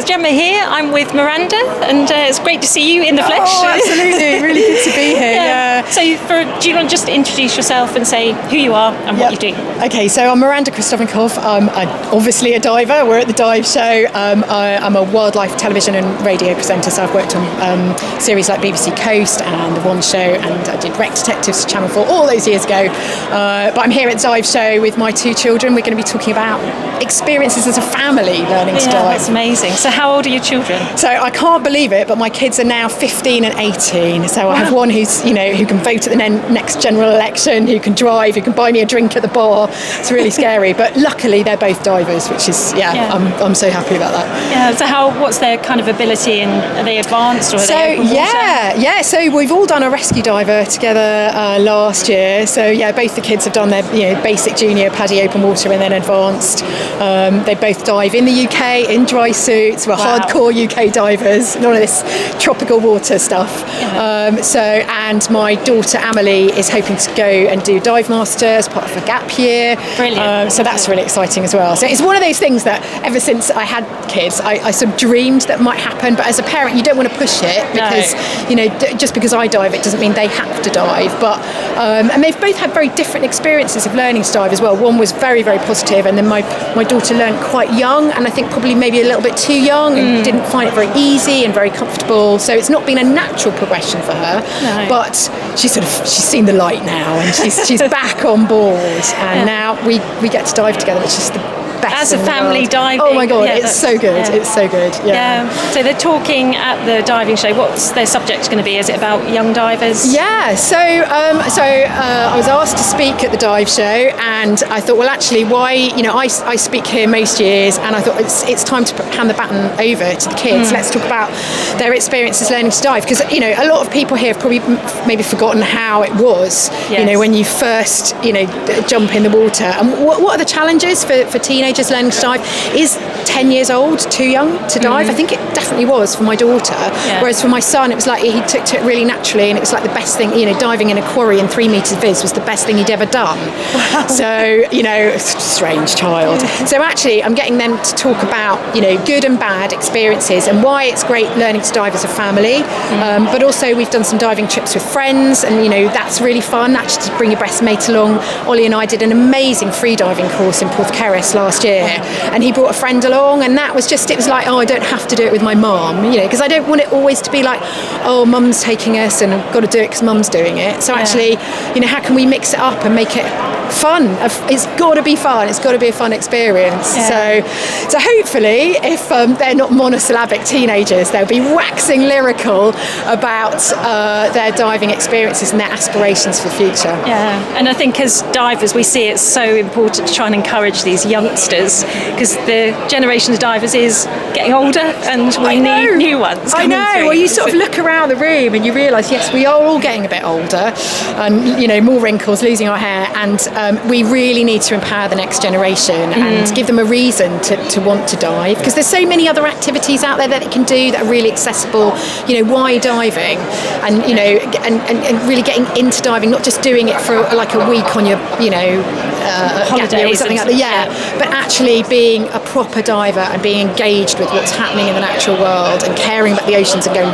Gemma here. I'm with Miranda, and it's great to see you in the flesh. Oh, absolutely. Really good to be here. Yeah. So do you want to just introduce yourself and say who you are and what you do? Okay, so I'm Miranda Krestovnikoff. I'm obviously a diver. We're at the Dive Show. I'm a wildlife television and radio presenter, so I've worked on series like BBC Coast and The One Show, and I did Wreck Detectives for Channel 4 all those years ago. But I'm here at Dive Show with my two children. We're going to be talking about experiences as a family learning to dive. That's amazing. So how old are your children? So I can't believe it, but my kids are now 15 and 18. So I have one who's, who can vote at the next general election, who can drive, who can buy me a drink at the bar. It's really scary, but luckily they're both divers, which is, I'm so happy about that. Yeah. So what's their kind of ability, and are they advanced or are they open water? So we've all done a rescue diver together last year. So both the kids have done their basic junior PADI open water and then advanced. They both dive in the UK in dry suits. We're hardcore UK divers, none of this tropical water stuff. And my daughter Amelie is hoping to go and do Dive Master as part of a gap year. Brilliant. So that's really exciting as well. So it's one of those things that ever since I had kids, I sort of dreamed that might happen. But as a parent, you don't want to push it because, just because I dive, it doesn't mean they have to dive. But and they've both had very different experiences of learning to dive as well. One was very, very positive, and then my daughter learned quite young, and I think probably maybe a little bit too young, and didn't find it very easy and very comfortable. So it's not been a natural progression for her. No. But she's seen the light now, and she's back on board, and now we get to dive together, which is the best. As a family diving. Oh my god, it's so good. Yeah. It's so good. Yeah. So they're talking at the diving show. What's their subject going to be? Is it about young divers? Yeah. So I was asked to speak at the dive show, and I thought, well, actually, why? I speak here most years, and I thought it's time to hand the baton over to the kids. Let's talk about their experiences learning to dive, because a lot of people here have probably maybe forgotten how it was. Yes. When you first jump in the water, and what are the challenges for teenagers learning to dive? Is 10 years old too young to dive? I think it definitely was for my daughter. Yeah. Whereas for my son, it was like he took to it really naturally, and it was like the best thing. Diving in a quarry in 3 meters viz was the best thing he'd ever done. Wow. So strange child. So actually, I'm getting them to talk about good and bad experiences and why it's great learning to dive as a family. But also we've done some diving trips with friends, and that's really fun. Actually, to bring your best mate along. Ollie and I did an amazing free diving course in Porthcaris last year, and he brought a friend along, and that was just, it was like, I don't have to do it with my mum, because I don't want it always to be like, oh, mum's taking us and I've got to do it because mum's doing it. So actually, how can we mix it up and make it fun? It's got to be fun. It's got to be a fun experience. Yeah. So hopefully, if they're not monosyllabic teenagers, they'll be waxing lyrical about their diving experiences and their aspirations for the future. Yeah, and I think as divers, we see it's so important to try and encourage these youngsters, because the generation of divers is getting older, and we need new ones. I know. Well, you sort of look around the room and you realise, yes, we are all getting a bit older, and more wrinkles, losing our hair, and we really need to empower the next generation and give them a reason to want to dive, because there's so many other activities out there that they can do that are really accessible. Why diving, and and really getting into diving, not just doing it for like a week on your holiday or something like that. But actually being a proper diver and being engaged with what's happening in the natural world and caring about the oceans and going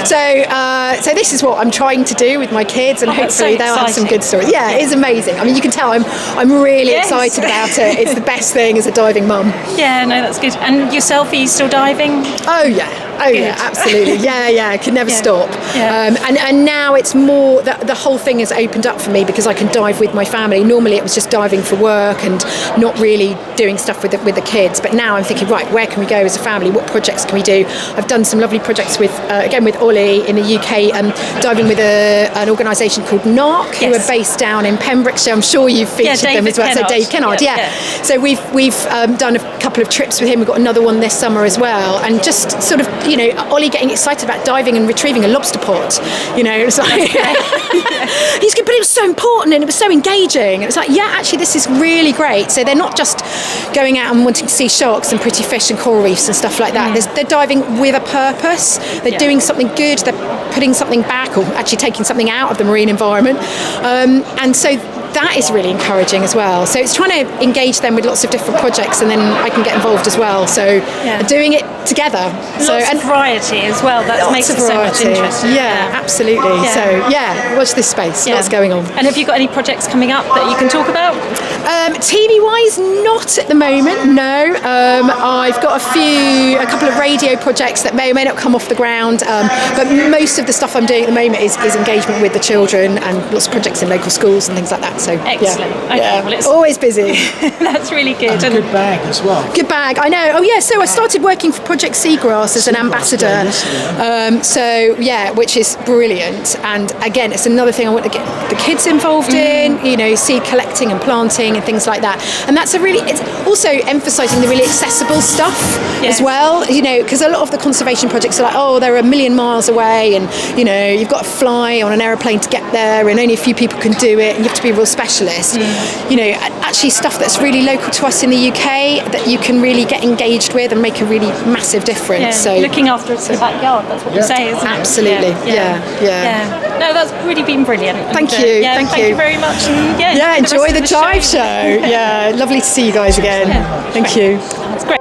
So this is what I'm trying to do with my kids, and hopefully they'll have some good stories. Yeah, it is amazing. I mean, you can tell I'm really excited about it. It's the best thing as a diving mum. Yeah, no, that's good. And yourself, are you still diving? Oh yeah. Yeah, absolutely. I can never stop. Yeah. And now it's more that the whole thing has opened up for me, because I can dive with my family. Normally it was just diving for work and not really doing stuff with the kids. But now I'm thinking, right, where can we go as a family? What projects can we do? I've done some lovely projects with Ollie in the UK, diving with an organisation called NARC, who are based down in Pembrokeshire. I'm sure you've featured them as well. Kennard. So Dave Kennard, So we've done a couple of trips with him. We've got another one this summer as well, and just sort of Ollie getting excited about diving and retrieving a lobster pot. It's like he's good, but it was so important and it was so engaging. It was like, actually, this is really great. So they're not just going out and wanting to see sharks and pretty fish and coral reefs and stuff like that. They're diving with a purpose. They're doing something good. They're putting something back, or actually taking something out of the marine environment. And so that is really encouraging as well. So it's trying to engage them with lots of different projects, and then I can get involved as well. So doing it together. Lots of variety as well. That makes it so much interesting. Yeah, absolutely. Yeah. So watch this space. Yeah. Lots going on. And have you got any projects coming up that you can talk about? TV-wise, not at the moment. No, I've got a couple of radio projects that may or may not come off the ground. But most of the stuff I'm doing at the moment is engagement with the children and lots of projects in local schools and things like that. So excellent. Yeah, Okay, well, it's always busy. That's really good. And a good bag as well. Good bag, I know. Oh yeah, so I started working for Project Seagrass as an ambassador. Which is brilliant. And again, it's another thing I want to get the kids involved in. Seed collecting and planting and things like that. And that's it's also emphasising the really accessible stuff as well. Because a lot of the conservation projects are like, oh, they're a million miles away, and you've got to fly on an aeroplane to get there, and only a few people can do it, and you have to be a real specialist. Actually stuff that's really local to us in the UK that you can really get engaged with and make a really massive difference. Yeah. So looking after its backyard, that's what we say, isn't it? Absolutely. Yeah. No, that's really been brilliant. Thank you. Thank you very much. And, enjoy the dive show. Yeah, lovely to see you guys again. Thank you. That's great.